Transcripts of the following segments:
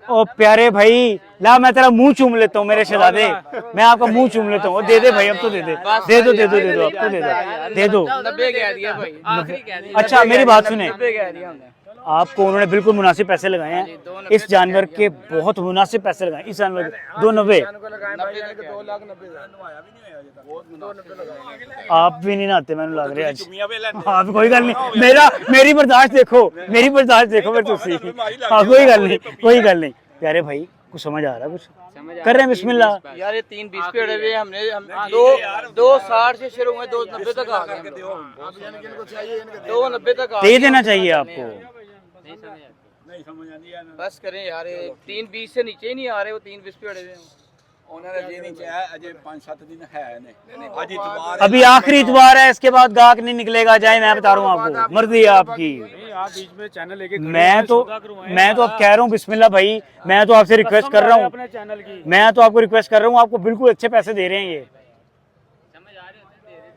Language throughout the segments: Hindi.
ओ प्यारे भाई, ला मैं तेरा मुंह चूम लेता हूँ मेरे शहजादे, मैं आपका मुंह चूम लेता हूँ। दे दे भाई, अब तो दे दे, दे दो दे दो दे दो, अब तो दे दो, दे दो। 90 कह दिया भाई, आखिरी कह दिया। अच्छा मेरी बात सुने, 90 कह दिया हमने। आपको उन्होंने बिल्कुल मुनासिब पैसे लगाए हैं इस जानवर के, बहुत मुनासिब पैसे लगाए इस जानवर के। 290 आप भी नहीं नहाते, मैंने लग रहा है आप, कोई गल नहीं, मेरी बर्दाश्त देखो, मेरी बर्दाश्त देखो फिर तुसी। हाँ कोई गल नहीं, कोई गल नहीं। प्यारे भाई कुछ समझ आ रहा, कुछ कर रहे हैं बिस्मिल्लाह। यार ये 320 पे अड़े हुए हमने, हम 260 से शुरू हुए 290 तक आ गए, 290 तक आ दे गए। देना चाहिए आपको। बस करें यार, 320 से नीचे ही नहीं आ रहे, वो 320 पे अड़े हुए हैं। अभी आखिरी इतवार है, इसके बाद गाहक नहीं निकलेगा, जाए मैं बता रहा हूँ आपको, मर्जी है आपकी। आप बीच में चैनल लेके मैं तो अब कह रहा हूँ बिस्मिल्लाह भाई, मैं तो आपसे रिक्वेस्ट कर रहा हूँ, अपने चैनल की मैं तो आपको रिक्वेस्ट कर रहा हूँ, आपको बिल्कुल अच्छे पैसे दे रहे हैं ये।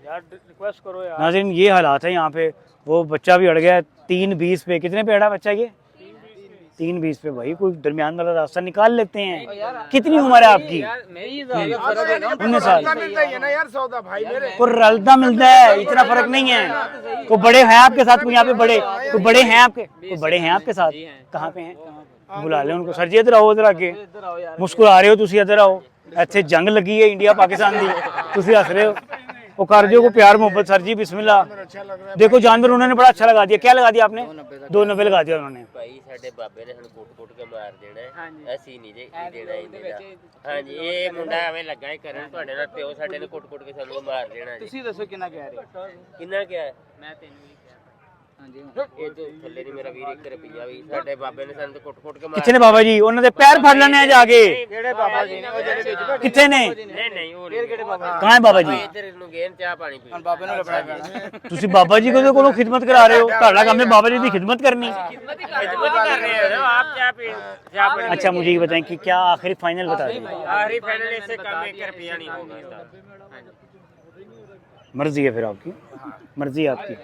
यार रिक्वेस्ट करो यार। नाज़रीन ये हालात है यहाँ पे, वो बच्चा भी अड़ गया 320 पे। कितने पे अड़ा बच्चा ये? 320 पे। भाई कोई दरमियान वाला रास्ता निकाल लेते हैं। कितनी उम्र है आपकी? उन्नीस साल। को रलता मिलता है, इतना फर्क नहीं है। को बड़े हैं आपके साथ, कोई यहाँ पे बड़े, को बड़े हैं आपके, को बड़े हैं आपके साथ? कहाँ पे हैं? बुला ले उनको। सर जी इधर आओ, इधर आके मुस्कुरा रहे हो तुसी, इधर आओ। ਇੱਥੇ जंग लगी है इंडिया पाकिस्तान की, तुसी हंस रहे हो। वो कर दियो को प्यार मोहब्बत सर जी, बिस्मिल्लाह। देखो जानवर उन्होंने बड़ा अच्छा लगा दिया। क्या लगा दिया आपने? 290 लगा दिया उन्होंने। ਭਾਈ ਸਾਡੇ ਬਾਬੇ ਨੇ ਸਾਨੂੰ ਕੁੱਟ-ਕੁੱਟ ਕੇ ਮਾਰ ਦੇਣਾ ਹੈ, ਅਸੀਂ ਨਹੀਂ ਜੇ ਦੇਣਾ ਇਹਦੇ ਦਾ। ਹਾਂਜੀ ਇਹ ਮੁੰਡਾ ਐਵੇਂ ਲੱਗਾ ਹੈ ਕਰਨ ਤੁਹਾਡੇ ਨਾਲ, ਪਿਓ ਸਾਡੇ ਨੇ ਕੁੱਟ-ਕੁੱਟ ਕੇ ਸਾਨੂੰ ਮਾਰ ਦੇਣਾ ਜੀ। ਤੁਸੀਂ ਦੱਸੋ ਕਿੰਨਾ ਕਹਿ ਰਹੇ ਹੋ? ਕਿੰਨਾ ਕਿਹਾ? ਮੈਂ 3 ਵੀ ਕਿਹਾ। ਹਾਂਜੀ ਇਹ ਤੋਂ ਥੱਲੇ ਨਹੀਂ ਮੇਰਾ ਵੀਰ 1 ਰੁਪਿਆ ਵੀ। ਸਾਡੇ ਬਾਬੇ ਨੇ ਸਾਨੂੰ ਕੁੱਟ-ਕੁੱਟ ਕੇ ਮਾਰ ਕਿੱਥੇ ਨੇ ਬਾਬਾ ਜੀ? ਉਹਨਾਂ ਦੇ ਪੈਰ ਫੜ ਲੈਣੇ ਆ ਜਾ ਕੇ। ਕਿਹੜੇ ਬਾਬਾ ਜੀ ਨੇ? ਉਹ ਜਿਹੜੇ ਵਿੱਚ ਬੈਠੇ ਕਿੱਥੇ ਨੇ? ਨਹੀਂ ਨਹੀਂ ਉਹ ਫਿਰ ਕਿਹੜੇ ਬਾਬਾ? ਕਹਾਂ ਹੈ ਬਾਬਾ ਜੀ? ਇੱਧਰ ਨੂੰ ਗਏ ਨੇ ਚਾਹ ਪਾਣੀ ਪੀਣ। ਬਾਬੇ ਨੂੰ ਲੱਭਣਾ ਪੈਣਾ। ਤੁਸੀਂ ਬਾਬਾ ਜੀ ਕੋਲੋਂ ਖਿਦਮਤ ਕਰਾ ਰਹੇ ਹੋ? ਤੁਹਾਡਾ ਕੰਮ ਹੈ ਬਾबा जी की खिदमत करनी। खिदमत कर रहे हो आप, चाह पीने। अच्छा मुझे ये बताएं कि क्या आखिरी फाइनल बता दें। आखिरी फाइनल इससे कम 1 रुपया नहीं होगा। मर्जी है फिर आपकी, मर्जी है आपकी।